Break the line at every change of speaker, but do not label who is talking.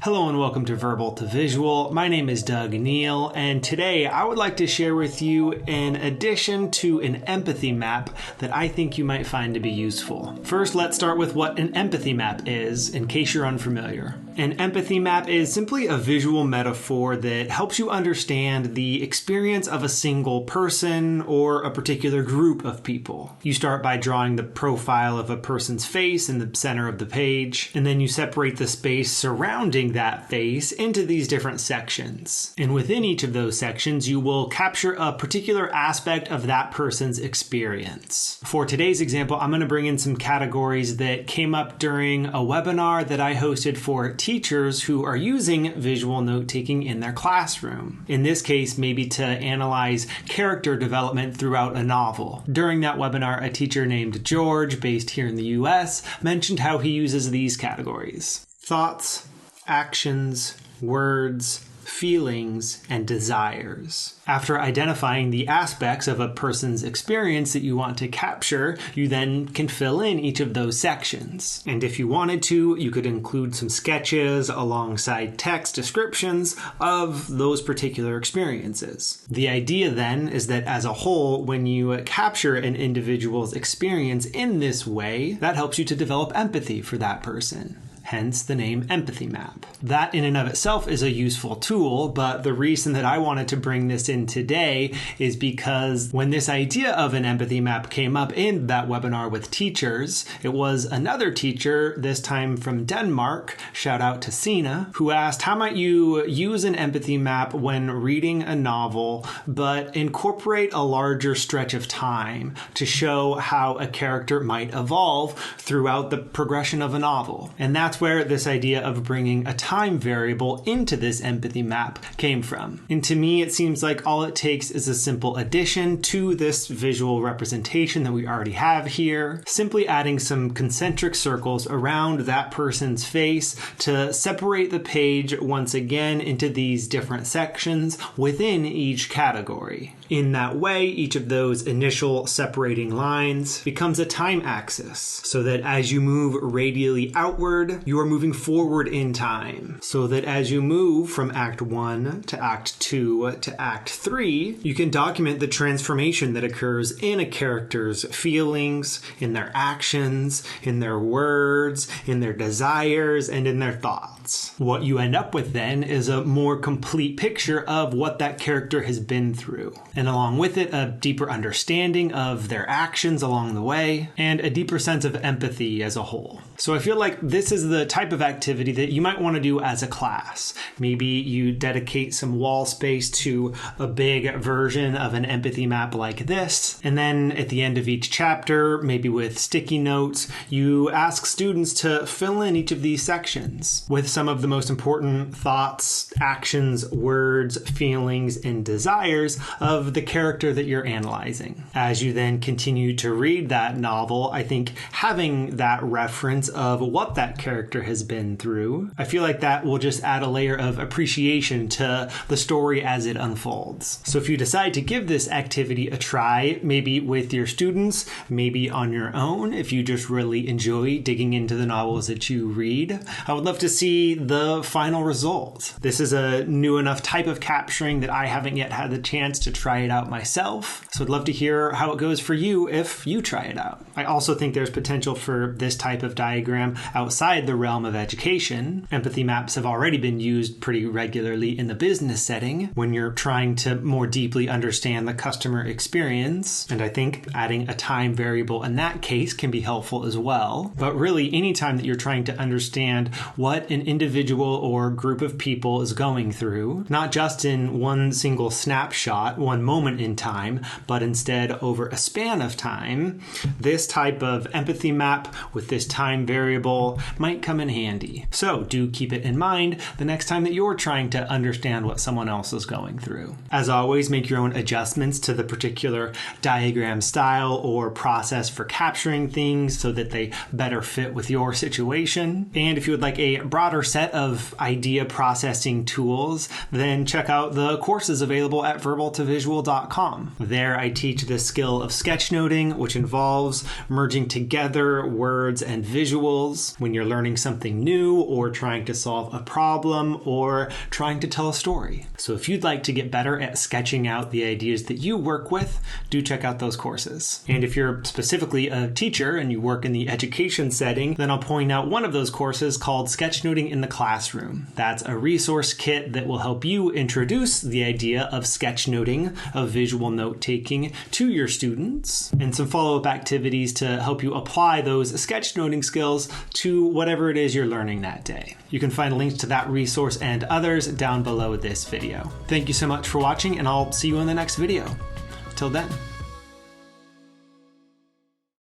Hello and welcome to Verbal to Visual. My name is Doug Neill, and today I would like to share with you an addition to an empathy map that I think you might find to be useful. First, let's start with what an empathy map is, in case you're unfamiliar. An empathy map is simply a visual metaphor that helps you understand the experience of a single person or a particular group of people. You start by drawing the profile of a person's face in the center of the page, and then you separate the space surrounding that face into these different sections. And within each of those sections, you will capture a particular aspect of that person's experience. For today's example, I'm going to bring in some categories that came up during a webinar that I hosted for teachers who are using visual note-taking in their classroom. In this case, maybe to analyze character development throughout a novel. During that webinar, a teacher named George, based here in the US, mentioned how he uses these categories: thoughts, actions, words, feelings, and desires. After identifying the aspects of a person's experience that you want to capture, you then can fill in each of those sections. And if you wanted to, you could include some sketches alongside text descriptions of those particular experiences. The idea then is that as a whole, when you capture an individual's experience in this way, that helps you to develop empathy for that person. Hence the name empathy map. That in and of itself is a useful tool, but the reason that I wanted to bring this in today is because when this idea of an empathy map came up in that webinar with teachers, it was another teacher, this time from Denmark, shout out to Sina, who asked, how might you use an empathy map when reading a novel, but incorporate a larger stretch of time to show how a character might evolve throughout the progression of a novel? And that's where this idea of bringing a time variable into this empathy map came from. And to me, it seems like all it takes is a simple addition to this visual representation that we already have here, simply adding some concentric circles around that person's face to separate the page once again into these different sections within each category. In that way, each of those initial separating lines becomes a time axis, so that as you move radially outward, you are moving forward in time. So that as you move from Act 1 to Act 2 to Act 3, you can document the transformation that occurs in a character's feelings, in their actions, in their words, in their desires, and in their thoughts. What you end up with then is a more complete picture of what that character has been through. And along with it, a deeper understanding of their actions along the way, and a deeper sense of empathy as a whole. So I feel like this is the type of activity that you might want to do as a class. Maybe you dedicate some wall space to a big version of an empathy map like this, and then at the end of each chapter, maybe with sticky notes, you ask students to fill in each of these sections with some of the most important thoughts, actions, words, feelings, and desires of the character that you're analyzing. As you then continue to read that novel, I think having that reference of what that character has been through, I feel like that will just add a layer of appreciation to the story as it unfolds. So if you decide to give this activity a try, maybe with your students, maybe on your own, if you just really enjoy digging into the novels that you read, I would love to see the final result. This is a new enough type of capturing that I haven't yet had the chance to try it out myself. So I'd love to hear how it goes for you if you try it out. I also think there's potential for this type of diagram outside the realm of education. Empathy maps have already been used pretty regularly in the business setting when you're trying to more deeply understand the customer experience. And I think adding a time variable in that case can be helpful as well. But really, anytime that you're trying to understand what an individual or group of people is going through, not just in one single snapshot, one moment in time, but instead over a span of time, this type of empathy map with this time variable might come in handy. So do keep it in mind the next time that you're trying to understand what someone else is going through. As always, make your own adjustments to the particular diagram style or process for capturing things so that they better fit with your situation. And if you would like a broader set of idea processing tools, then check out the courses available at verbaltovisual.com. There I teach the skill of sketchnoting, which involves merging together words and visuals visuals when you're learning something new or trying to solve a problem or trying to tell a story. So if you'd like to get better at sketching out the ideas that you work with, do check out those courses. And if you're specifically a teacher and you work in the education setting, then I'll point out one of those courses called Sketchnoting in the Classroom. That's a resource kit that will help you introduce the idea of sketchnoting, of visual note-taking, to your students, and some follow-up activities to help you apply those sketchnoting skills to whatever it is you're learning that day. You can find links to that resource and others down below this video. Thank you so much for watching, and I'll see you in the next video. Till then.